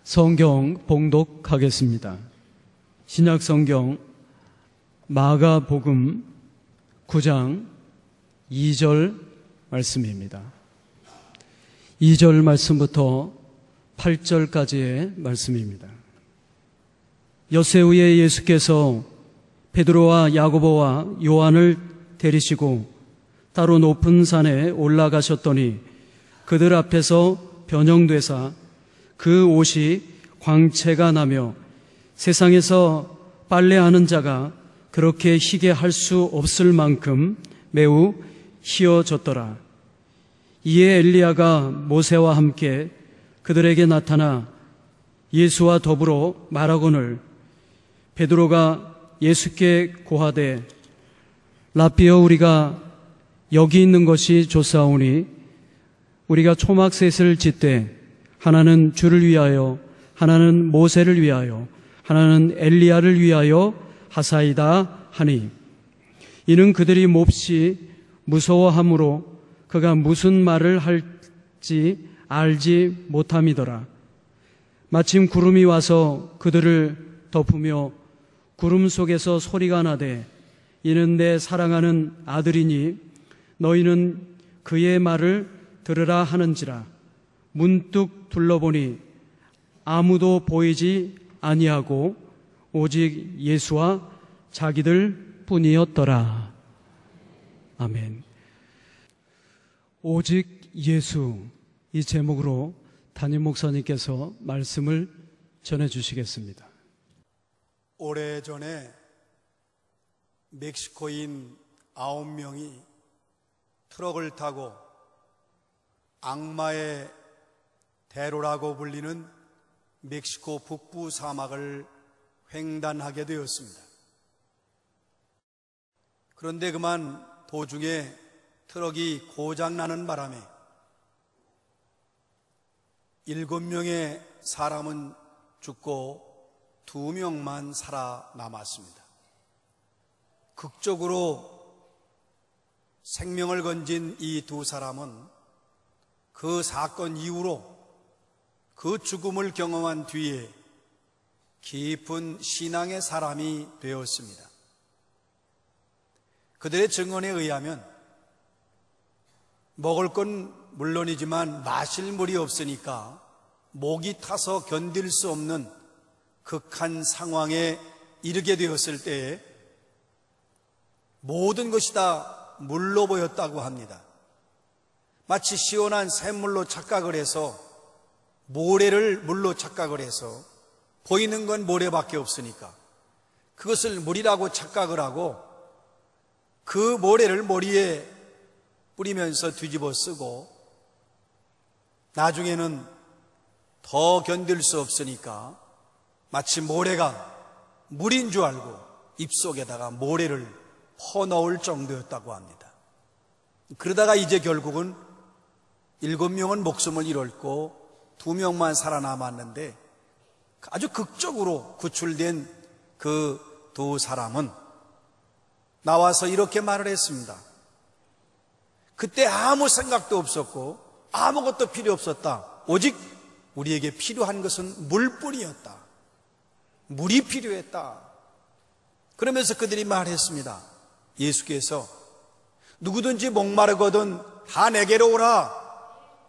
성경 봉독하겠습니다. 신약 성경 마가복음 9장 2절 말씀입니다. 2절 말씀부터 8절까지의 말씀입니다. 엿새 후에 예수께서 베드로와 야고보와 요한을 데리시고 따로 높은 산에 올라가셨더니 그들 앞에서 변형되사 그 옷이 광채가 나며 세상에서 빨래하는 자가 그렇게 희게 할 수 없을 만큼 매우 희어졌더라. 이에 엘리야가 모세와 함께 그들에게 나타나 예수와 더불어 말하거늘 베드로가 예수께 고하되 라삐여, 우리가 여기 있는 것이 좋사오니 우리가 초막셋을 짓되 하나는 주를 위하여, 하나는 모세를 위하여, 하나는 엘리야를 위하여 하사이다 하니, 이는 그들이 몹시 무서워하므로 그가 무슨 말을 할지 알지 못함이더라. 마침 구름이 와서 그들을 덮으며 구름 속에서 소리가 나되 이는 내 사랑하는 아들이니 너희는 그의 말을 들으라 하는지라. 문득 둘러보니 아무도 보이지 아니하고 오직 예수와 자기들 뿐이었더라. 아멘. 오직 예수, 이 제목으로 담임 목사님께서 말씀을 전해주시겠습니다. 오래전에 멕시코인 9명이 트럭을 타고 악마의 대로라고 불리는 멕시코 북부 사막을 횡단하게 되었습니다. 그런데 그만 도중에 트럭이 고장나는 바람에 7명의 사람은 죽고 2명만 살아남았습니다. 극적으로 생명을 건진 이 2 사람은 그 사건 이후로 그 죽음을 경험한 뒤에 깊은 신앙의 사람이 되었습니다. 그들의 증언에 의하면 먹을 건 물론이지만 마실 물이 없으니까 목이 타서 견딜 수 없는 극한 상황에 이르게 되었을 때에 모든 것이 다 물로 보였다고 합니다. 마치 시원한 샘물로 착각을 해서, 모래를 물로 착각을 해서 보이는 건 모래밖에 없으니까 그것을 물이라고 착각을 하고 그 모래를 머리에 뿌리면서 뒤집어 쓰고 나중에는 더 견딜 수 없으니까 마치 모래가 물인 줄 알고 입속에다가 모래를 퍼넣을 정도였다고 합니다. 그러다가 이제 결국은 7명은 목숨을 잃었고 2명만 살아남았는데 아주 극적으로 구출된 그 2 사람은 나와서 이렇게 말을 했습니다. 그때 아무 생각도 없었고 아무것도 필요 없었다. 오직 우리에게 필요한 것은 물뿐이었다. 물이 필요했다. 그러면서 그들이 말했습니다. 예수께서 누구든지 목마르거든 다 내게로 오라,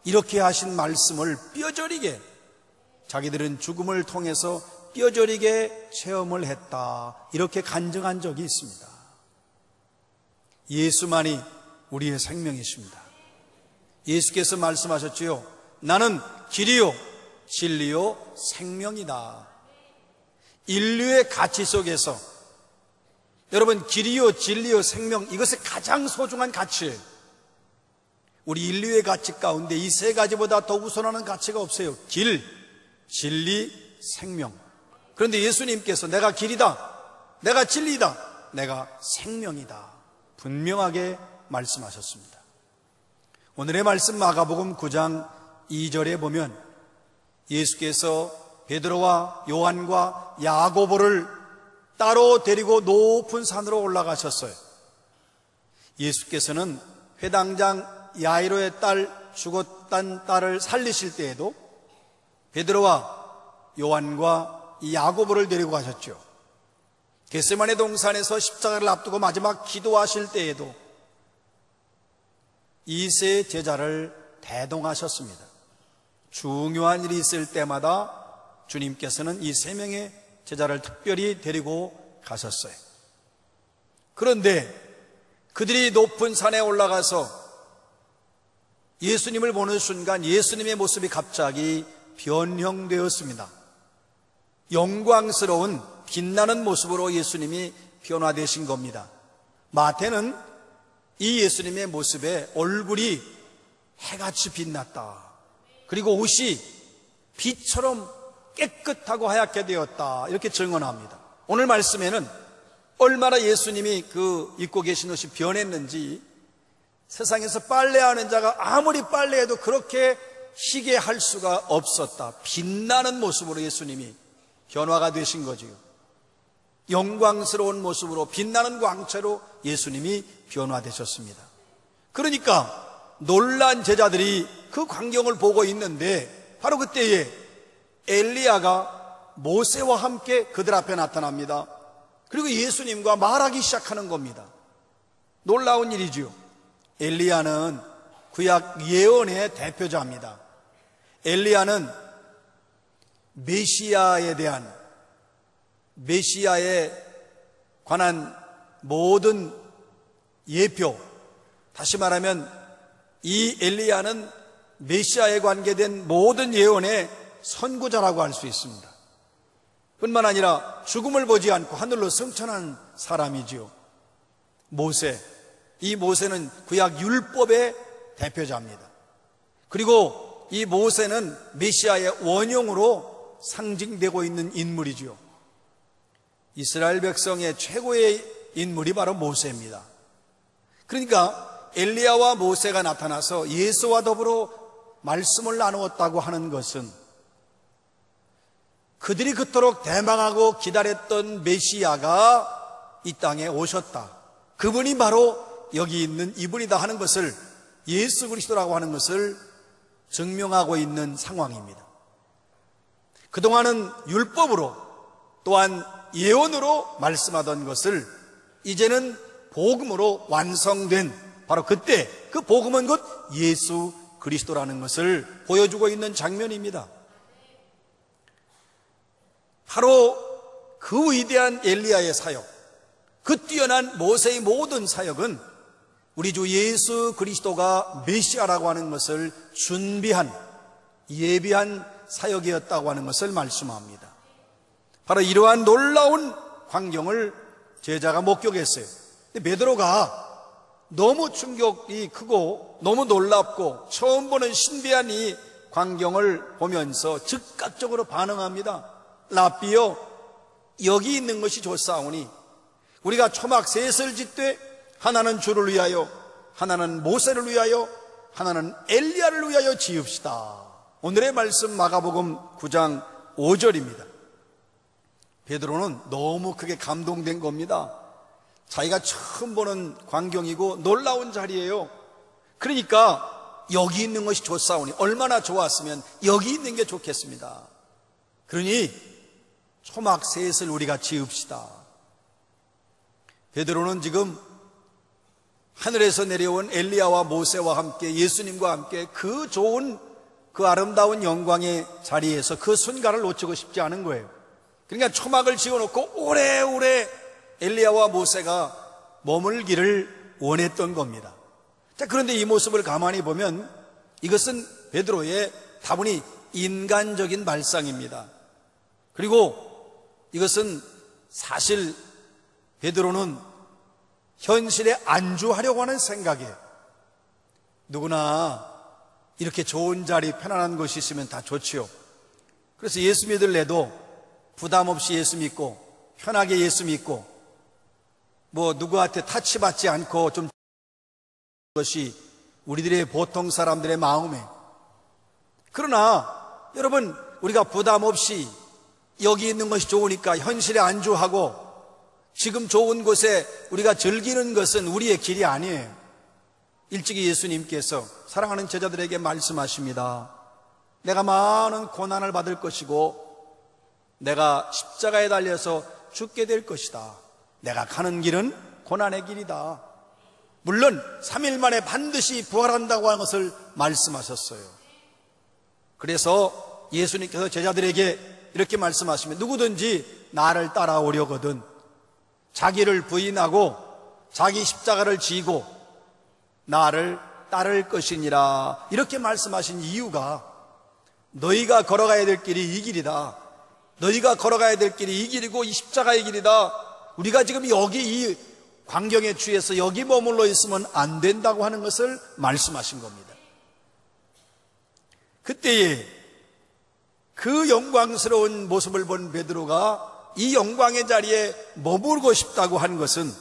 이렇게 하신 말씀을 뼈저리게, 자기들은 죽음을 통해서 뼈저리게 체험을 했다, 이렇게 간증한 적이 있습니다. 예수만이 우리의 생명이십니다. 예수께서 말씀하셨지요. 나는 길이요 진리요 생명이다. 인류의 가치 속에서 여러분, 길이요 진리요 생명, 이것이 가장 소중한 가치예요. 우리 인류의 가치 가운데 이 3가지보다 더 우선하는 가치가 없어요. 길, 진리, 생명. 그런데 예수님께서 내가 길이다, 내가 진리다, 내가 생명이다, 분명하게 말씀하셨습니다. 오늘의 말씀 마가복음 9장 2절에 보면 예수께서 베드로와 요한과 야고보를 따로 데리고 높은 산으로 올라가셨어요. 예수께서는 회당장 야이로의 딸, 죽었던 딸을 살리실 때에도 베드로와 요한과 이 야고보를 데리고 가셨죠. 겟세마네 동산에서 십자가를 앞두고 마지막 기도하실 때에도 이 세 제자를 대동하셨습니다. 중요한 일이 있을 때마다 주님께서는 이 세 명의 제자를 특별히 데리고 가셨어요. 그런데 그들이 높은 산에 올라가서 예수님을 보는 순간 예수님의 모습이 갑자기 변형되었습니다. 영광스러운 빛나는 모습으로 예수님이 변화되신 겁니다. 마태는 이 예수님의 모습에 얼굴이 해같이 빛났다. 그리고 옷이 빛처럼 깨끗하고 하얗게 되었다. 이렇게 증언합니다. 오늘 말씀에는 얼마나 예수님이 그 입고 계신 옷이 변했는지, 세상에서 빨래하는 자가 아무리 빨래해도 그렇게 희게 할 수가 없었다. 빛나는 모습으로 예수님이 변화가 되신 거지요. 영광스러운 모습으로 빛나는 광채로 예수님이 변화되셨습니다. 그러니까 놀란 제자들이 그 광경을 보고 있는데 바로 그때에 엘리야가 모세와 함께 그들 앞에 나타납니다. 그리고 예수님과 말하기 시작하는 겁니다. 놀라운 일이지요. 엘리야는 구약 예언의 대표자입니다. 엘리야는 메시아에 관한 모든 예표, 다시 말하면 이 엘리야는 메시아에 관계된 모든 예언의 선구자라고 할 수 있습니다. 뿐만 아니라 죽음을 보지 않고 하늘로 승천한 사람이지요. 이 모세는 구약 율법의 대표자입니다. 그리고 이 모세는 메시아의 원형으로 상징되고 있는 인물이지요. 이스라엘 백성의 최고의 인물이 바로 모세입니다. 그러니까 엘리야와 모세가 나타나서 예수와 더불어 말씀을 나누었다고 하는 것은 그들이 그토록 대망하고 기다렸던 메시아가 이 땅에 오셨다. 그분이 바로 여기 있는 이분이다 하는 것을, 예수 그리스도라고 하는 것을 증명하고 있는 상황입니다. 그동안은 율법으로 또한 예언으로 말씀하던 것을 이제는 복음으로 완성된, 바로 그때 그 복음은 곧 예수 그리스도라는 것을 보여주고 있는 장면입니다. 바로 그 위대한 엘리야의 사역, 그 뛰어난 모세의 모든 사역은 우리 주 예수 그리스도가 메시아라고 하는 것을 예비한 사역이었다고 하는 것을 말씀합니다. 바로 이러한 놀라운 광경을 제자가 목격했어요. 근데 베드로가 너무 충격이 크고 너무 놀랍고 처음 보는 신비한 이 광경을 보면서 즉각적으로 반응합니다. 라삐여, 여기 있는 것이 좋사오니 우리가 초막 셋을 짓되 하나는 주를 위하여, 하나는 모세를 위하여, 하나는 엘리야를 위하여 지읍시다. 오늘의 말씀 마가복음 9장 5절입니다. 베드로는 너무 크게 감동된 겁니다. 자기가 처음 보는 광경이고 놀라운 자리예요. 그러니까 여기 있는 것이 좋사오니, 얼마나 좋았으면 여기 있는 게 좋겠습니다. 그러니 초막 셋을 우리가 지읍시다. 베드로는 지금 하늘에서 내려온 엘리야와 모세와 함께, 예수님과 함께 그 좋은, 그 아름다운 영광의 자리에서 그 순간을 놓치고 싶지 않은 거예요. 그러니까 초막을 지어놓고 오래오래 엘리야와 모세가 머물기를 원했던 겁니다. 자, 그런데 이 모습을 가만히 보면 이것은 베드로의 다분히 인간적인 발상입니다. 그리고 이것은 사실 베드로는 현실에 안주하려고 하는 생각이에요. 누구나 이렇게 좋은 자리, 편안한 곳이 있으면 다 좋지요. 그래서 예수 믿을래도 부담 없이 예수 믿고 편하게 예수 믿고 뭐 누구한테 타치받지 않고 좀 것이 우리들의 보통 사람들의 마음에, 그러나 여러분, 우리가 부담 없이 여기 있는 것이 좋으니까 현실에 안주하고 지금 좋은 곳에 우리가 즐기는 것은 우리의 길이 아니에요. 일찍이 예수님께서 사랑하는 제자들에게 말씀하십니다. 내가 많은 고난을 받을 것이고 내가 십자가에 달려서 죽게 될 것이다. 내가 가는 길은 고난의 길이다. 물론 3일 만에 반드시 부활한다고 하는 것을 말씀하셨어요. 그래서 예수님께서 제자들에게 이렇게 말씀하시면 누구든지 나를 따라오려거든 자기를 부인하고 자기 십자가를 지고 나를 따를 것이니라. 이렇게 말씀하신 이유가 너희가 걸어가야 될 길이 이 길이다. 너희가 걸어가야 될 길이 이 길이고 이 십자가의 길이다. 우리가 지금 여기 이 광경에 취해서 여기 머물러 있으면 안 된다고 하는 것을 말씀하신 겁니다. 그때에 그 영광스러운 모습을 본 베드로가 이 영광의 자리에 머물고 싶다고 한 것은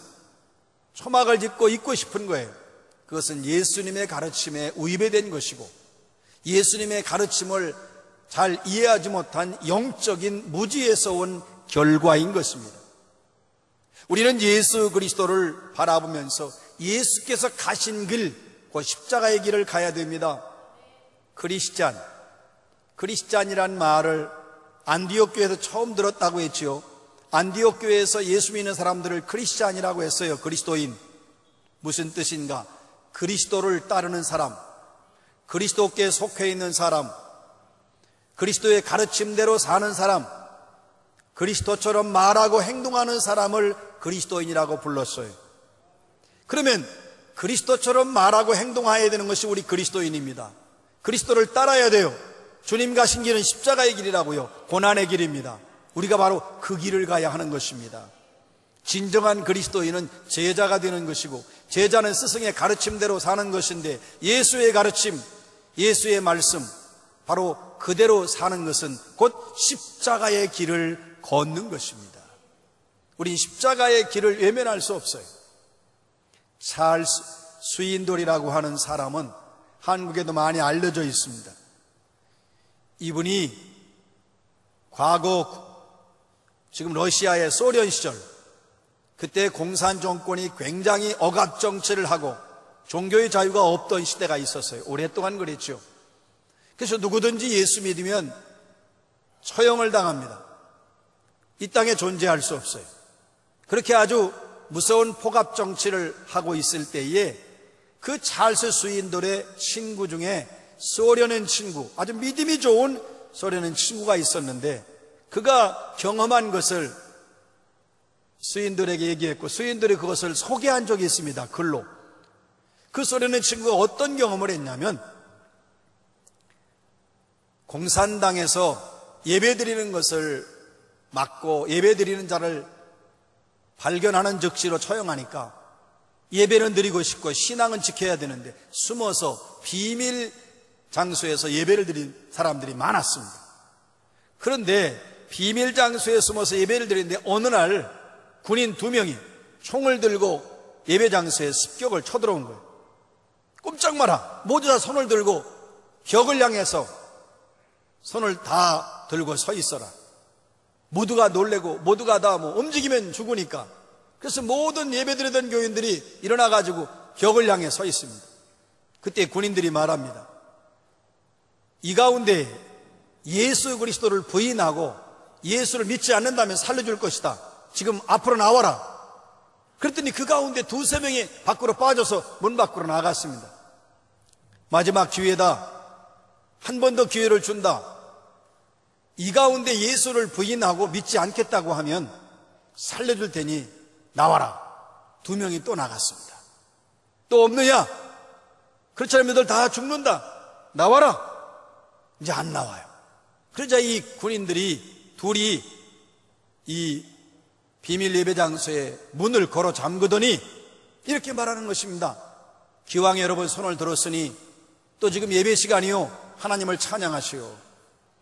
초막을 짚고 있고 싶은 거예요. 그것은 예수님의 가르침에 위배된 것이고 예수님의 가르침을 잘 이해하지 못한 영적인 무지에서 온 결과인 것입니다. 우리는 예수 그리스도를 바라보면서 예수께서 가신 길, 그 십자가의 길을 가야 됩니다. 크리스찬이란 말을 안디옥 교회에서 처음 들었다고 했지요. 안디옥 교회에서 예수 믿는 사람들을 크리스찬이라고 했어요. 그리스도인. 무슨 뜻인가? 그리스도를 따르는 사람, 그리스도께 속해 있는 사람, 그리스도의 가르침대로 사는 사람, 그리스도처럼 말하고 행동하는 사람을 그리스도인이라고 불렀어요. 그러면 그리스도처럼 말하고 행동해야 되는 것이 우리 그리스도인입니다. 그리스도를 따라야 돼요. 주님 가신 길은 십자가의 길이라고요. 고난의 길입니다. 우리가 바로 그 길을 가야 하는 것입니다. 진정한 그리스도인은 제자가 되는 것이고 제자는 스승의 가르침대로 사는 것인데 예수의 가르침, 예수의 말씀 바로 그대로 사는 것은 곧 십자가의 길을 걷는 것입니다. 우린 십자가의 길을 외면할 수 없어요. 찰스 스윈돌이라고 하는 사람은 한국에도 많이 알려져 있습니다. 이분이 과거 지금 러시아의 소련 시절 그때 공산 정권이 굉장히 억압 정치를 하고 종교의 자유가 없던 시대가 있었어요. 오랫동안 그랬죠. 그래서 누구든지 예수 믿으면 처형을 당합니다. 이 땅에 존재할 수 없어요. 그렇게 아주 무서운 폭압 정치를 하고 있을 때에 그 찰스 스윈돌의 친구 중에 소련인 친구, 아주 믿음이 좋은 소련인 친구가 있었는데 그가 경험한 것을 스윈돌에게 얘기했고 스윈돌이 그것을 소개한 적이 있습니다. 글로. 그 소련의 친구가 어떤 경험을 했냐면 공산당에서 예배드리는 것을 막고 예배드리는 자를 발견하는 즉시로 처형하니까 예배는 드리고 싶고 신앙은 지켜야 되는데 숨어서 비밀 장소에서 예배를 드린 사람들이 많았습니다. 그런데 비밀 장소에 숨어서 예배를 드리는데 어느 날 군인 2명이 총을 들고 예배 장소에 습격을 쳐들어온 거예요. 꼼짝 마라. 모두 다 손을 들고 벽을 향해서 손을 다 들고 서 있어라. 모두가 놀래고 모두가 다 움직이면 죽으니까. 그래서 모든 예배드리던 교인들이 일어나가지고 벽을 향해 서 있습니다. 그때 군인들이 말합니다. 이 가운데 예수 그리스도를 부인하고 예수를 믿지 않는다면 살려줄 것이다. 지금 앞으로 나와라. 그랬더니 그 가운데 2-3명이 밖으로 빠져서 문 밖으로 나갔습니다. 마지막 기회다. 한 번 더 기회를 준다. 이 가운데 예수를 부인하고 믿지 않겠다고 하면 살려줄 테니 나와라. 2명이 또 나갔습니다. 또 없느냐? 그렇지 않으면 너들 다 죽는다. 나와라. 이제 안 나와요. 그러자 이 군인들이 둘이 이 비밀 예배 장소에 문을 걸어 잠그더니 이렇게 말하는 것입니다. 기왕 여러분 손을 들었으니 또 지금 예배 시간이요. 하나님을 찬양하시오.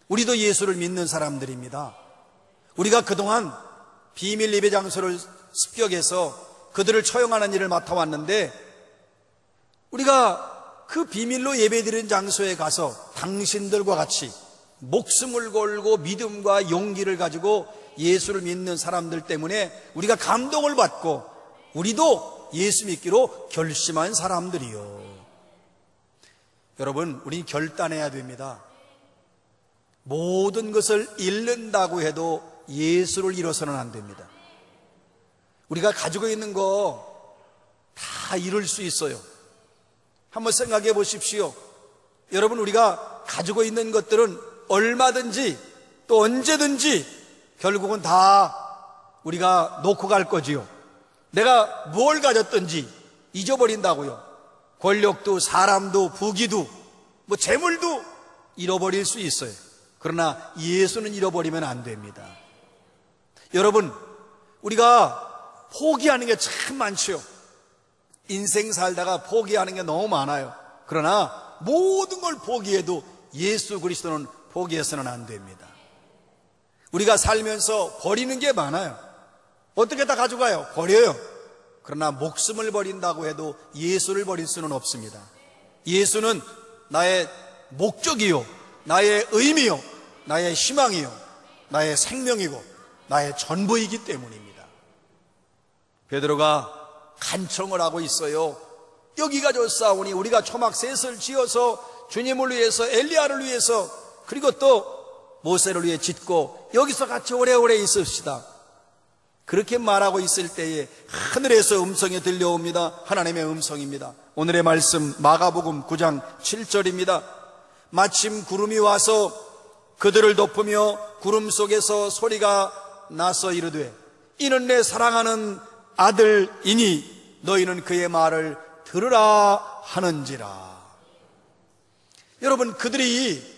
우리도 예수를 믿는 사람들입니다. 우리가 그동안 비밀 예배 장소를 습격해서 그들을 처형하는 일을 맡아왔는데 우리가 그 비밀로 예배드리는 장소에 가서 당신들과 같이 목숨을 걸고 믿음과 용기를 가지고 예수를 믿는 사람들 때문에 우리가 감동을 받고 우리도 예수 믿기로 결심한 사람들이요. 여러분, 우리 결단해야 됩니다. 모든 것을 잃는다고 해도 예수를 잃어서는 안 됩니다. 우리가 가지고 있는 거 다 잃을 수 있어요. 한번 생각해 보십시오. 여러분, 우리가 가지고 있는 것들은 얼마든지 또 언제든지 결국은 다 우리가 놓고 갈 거지요. 내가 뭘 가졌든지 잊어버린다고요. 권력도 사람도 부귀도 뭐 재물도 잃어버릴 수 있어요. 그러나 예수는 잃어버리면 안 됩니다. 여러분, 우리가 포기하는 게 참 많죠. 인생 살다가 포기하는 게 너무 많아요. 그러나 모든 걸 포기해도 예수 그리스도는 포기해서는 안 됩니다. 우리가 살면서 버리는 게 많아요. 어떻게 다 가져가요? 버려요. 그러나 목숨을 버린다고 해도 예수를 버릴 수는 없습니다. 예수는 나의 목적이요, 나의 의미요, 나의 희망이요, 나의 생명이고 나의 전부이기 때문입니다. 베드로가 간청을 하고 있어요. 여기가 좋사오니 우리가 초막셋을 지어서 주님을 위해서, 엘리야를 위해서, 그리고 또 모세를 위해 짓고 여기서 같이 오래오래 있읍시다. 그렇게 말하고 있을 때에 하늘에서 음성이 들려옵니다. 하나님의 음성입니다. 오늘의 말씀 마가복음 9장 7절입니다. 마침 구름이 와서 그들을 덮으며 구름 속에서 소리가 나서 이르되 이는 내 사랑하는 아들이니 너희는 그의 말을 들으라 하는지라. 여러분, 그들이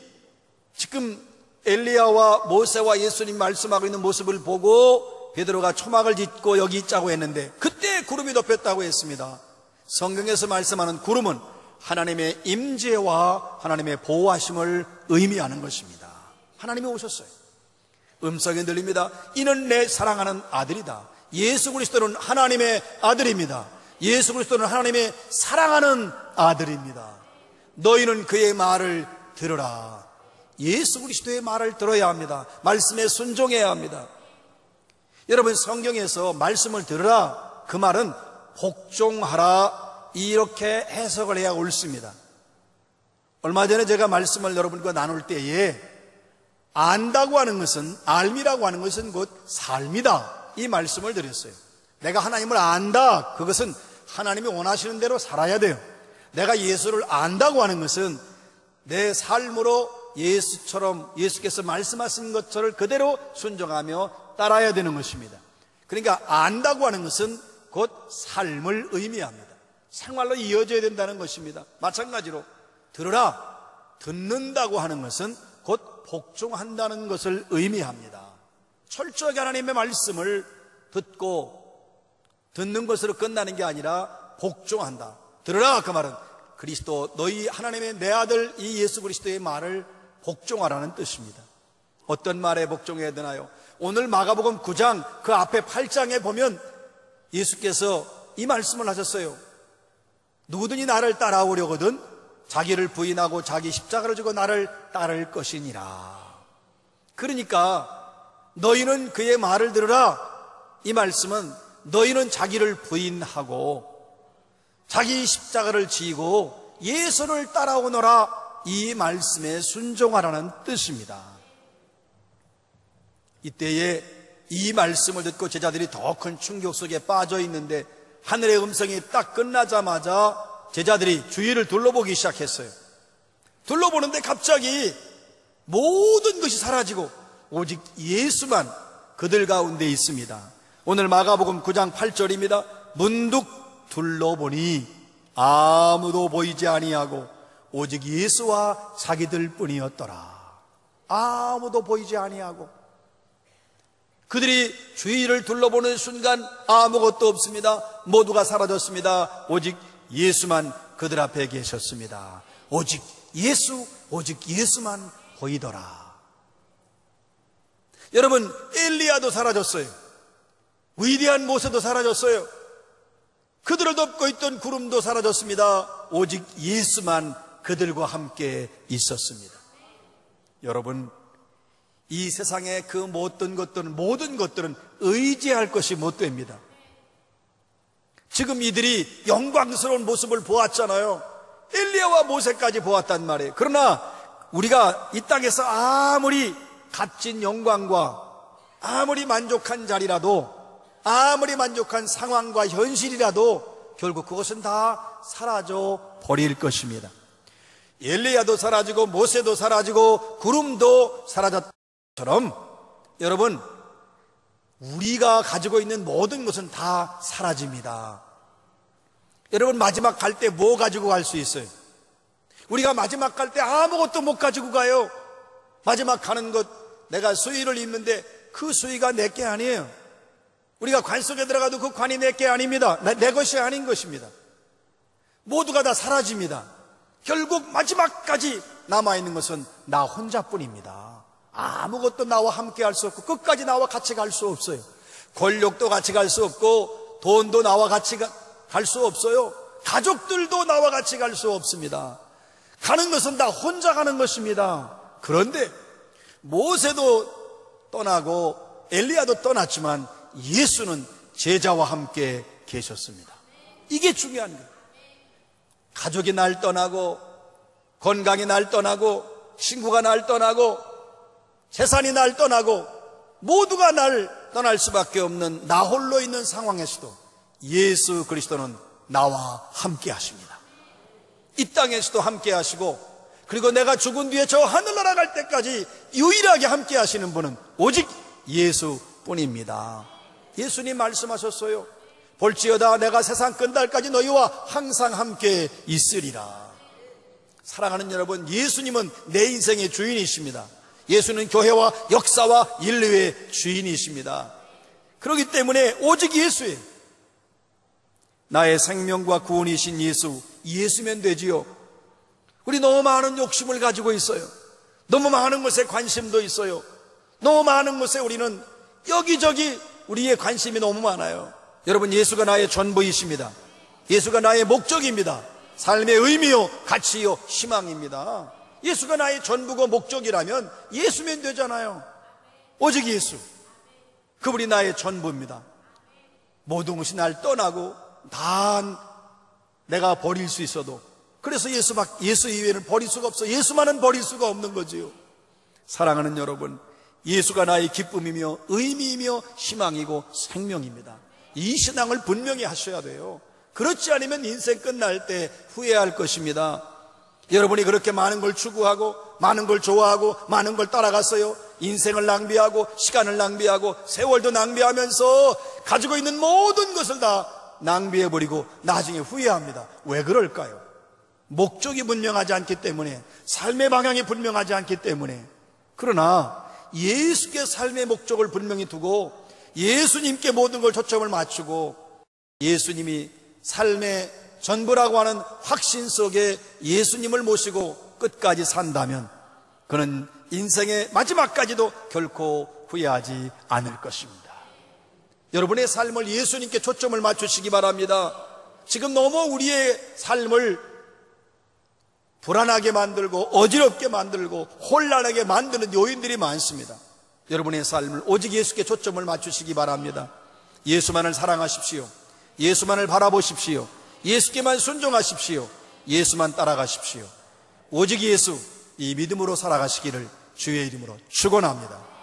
지금 엘리야와 모세와 예수님 말씀하고 있는 모습을 보고 베드로가 초막을 짓고 여기 있자고 했는데 그때 구름이 덮였다고 했습니다. 성경에서 말씀하는 구름은 하나님의 임재와 하나님의 보호하심을 의미하는 것입니다. 하나님이 오셨어요. 음성이 들립니다. 이는 내 사랑하는 아들이다. 예수 그리스도는 하나님의 아들입니다. 예수 그리스도는 하나님의 사랑하는 아들입니다. 너희는 그의 말을 들으라. 예수 그리스도의 말을 들어야 합니다. 말씀에 순종해야 합니다. 여러분, 성경에서 말씀을 들으라, 그 말은 복종하라, 이렇게 해석을 해야 옳습니다. 얼마 전에 제가 말씀을 여러분과 나눌 때에 안다고 하는 것은, 알미라고 하는 것은 곧 삶이다, 이 말씀을 드렸어요. 내가 하나님을 안다, 그것은 하나님이 원하시는 대로 살아야 돼요. 내가 예수를 안다고 하는 것은 내 삶으로 예수처럼, 예수께서 말씀하신 것처럼 그대로 순종하며 따라야 되는 것입니다. 그러니까 안다고 하는 것은 곧 삶을 의미합니다. 생활로 이어져야 된다는 것입니다. 마찬가지로 들으라, 듣는다고 하는 것은 곧 복종한다는 것을 의미합니다. 철저하게 하나님의 말씀을 듣는 것으로 끝나는 게 아니라 복종한다. 들으라, 그 말은 그리스도, 너희 하나님의 내 아들 이 예수 그리스도의 말을 복종하라는 뜻입니다. 어떤 말에 복종해야 되나요? 오늘 마가복음 9장 그 앞에 8장에 보면 예수께서 이 말씀을 하셨어요. 누구든지 나를 따라오려거든 자기를 부인하고 자기 십자가를 지고 나를 따를 것이니라. 그러니까 너희는 그의 말을 들으라, 이 말씀은 너희는 자기를 부인하고 자기 십자가를 지고 예수를 따라오너라, 이 말씀에 순종하라는 뜻입니다. 이때에 이 말씀을 듣고 제자들이 더 큰 충격 속에 빠져 있는데 하늘의 음성이 딱 끝나자마자 제자들이 주위를 둘러보기 시작했어요. 둘러보는데 갑자기 모든 것이 사라지고 오직 예수만 그들 가운데 있습니다. 오늘 마가복음 9장 8절입니다. 문득 둘러보니 아무도 보이지 아니하고 오직 예수와 자기들 뿐이었더라. 아무도 보이지 아니하고, 그들이 주위를 둘러보는 순간 아무것도 없습니다. 모두가 사라졌습니다. 오직 예수만 그들 앞에 계셨습니다. 오직 예수만 보이더라. 여러분, 엘리야도 사라졌어요. 위대한 모세도 사라졌어요. 그들을 덮고 있던 구름도 사라졌습니다. 오직 예수만 그들과 함께 있었습니다. 여러분, 이 세상의 그 모든 것들은 의지할 것이 못 됩니다. 지금 이들이 영광스러운 모습을 보았잖아요. 엘리야와 모세까지 보았단 말이에요. 그러나 우리가 이 땅에서 아무리 값진 영광과 아무리 만족한 자리라도, 아무리 만족한 상황과 현실이라도 결국 그것은 다 사라져 버릴 것입니다. 엘리야도 사라지고 모세도 사라지고 구름도 사라졌처럼 여러분, 우리가 가지고 있는 모든 것은 다 사라집니다. 여러분, 마지막 갈 때 뭐 가지고 갈 수 있어요? 우리가 마지막 갈 때 아무것도 못 가지고 가요. 마지막 가는 것, 내가 수의를 입는데 그 수의가 내 게 아니에요. 우리가 관 속에 들어가도 그 관이 내 게 아닙니다. 내 것이 아닌 것입니다. 모두가 다 사라집니다. 결국 마지막까지 남아있는 것은 나 혼자뿐입니다. 아무것도 나와 함께 할 수 없고 끝까지 나와 같이 갈 수 없어요. 권력도 같이 갈 수 없고 돈도 나와 같이 갈 수 없어요. 가족들도 나와 같이 갈 수 없습니다. 가는 것은 다 혼자 가는 것입니다. 그런데 모세도 떠나고 엘리야도 떠났지만 예수는 제자와 함께 계셨습니다. 이게 중요한 거예요. 가족이 날 떠나고 건강이 날 떠나고 친구가 날 떠나고 재산이 날 떠나고 모두가 날 떠날 수밖에 없는 나 홀로 있는 상황에서도 예수 그리스도는 나와 함께 하십니다. 이 땅에서도 함께 하시고, 그리고 내가 죽은 뒤에 저 하늘나라 갈 때까지 유일하게 함께 하시는 분은 오직 예수뿐입니다. 예수님 말씀하셨어요. 볼지어다 내가 세상 끝날까지 너희와 항상 함께 있으리라. 사랑하는 여러분, 예수님은 내 인생의 주인이십니다. 예수는 교회와 역사와 인류의 주인이십니다. 그렇기 때문에 오직 예수예요. 나의 생명과 구원이신 예수면 되지요. 우리 너무 많은 욕심을 가지고 있어요. 너무 많은 것에 관심도 있어요. 너무 많은 것에 우리는 여기저기 우리의 관심이 너무 많아요. 여러분, 예수가 나의 전부이십니다. 예수가 나의 목적입니다. 삶의 의미요, 가치요, 희망입니다. 예수가 나의 전부고 목적이라면 예수면 되잖아요. 오직 예수, 그분이 나의 전부입니다. 모든 것이 날 떠나고 다 내가 버릴 수 있어도, 그래서 예수 이외에는 버릴 수가 없어. 예수만은 버릴 수가 없는 거지요. 사랑하는 여러분, 예수가 나의 기쁨이며 의미이며 희망이고 생명입니다. 이 신앙을 분명히 하셔야 돼요. 그렇지 않으면 인생 끝날 때 후회할 것입니다. 여러분이 그렇게 많은 걸 추구하고 많은 걸 좋아하고 많은 걸 따라갔어요. 인생을 낭비하고 시간을 낭비하고 세월도 낭비하면서 가지고 있는 모든 것을 다 낭비해버리고 나중에 후회합니다. 왜 그럴까요? 목적이 분명하지 않기 때문에, 삶의 방향이 분명하지 않기 때문에. 그러나 예수께 삶의 목적을 분명히 두고 예수님께 모든 걸 초점을 맞추고 예수님이 삶의 전부라고 하는 확신 속에 예수님을 모시고 끝까지 산다면 그는 인생의 마지막까지도 결코 후회하지 않을 것입니다. 여러분의 삶을 예수님께 초점을 맞추시기 바랍니다. 지금 너무 우리의 삶을 불안하게 만들고 어지럽게 만들고 혼란하게 만드는 요인들이 많습니다. 여러분의 삶을 오직 예수께 초점을 맞추시기 바랍니다. 예수만을 사랑하십시오. 예수만을 바라보십시오. 예수께만 순종하십시오. 예수만 따라가십시오. 오직 예수, 이 믿음으로 살아가시기를 주의 이름으로 축원합니다.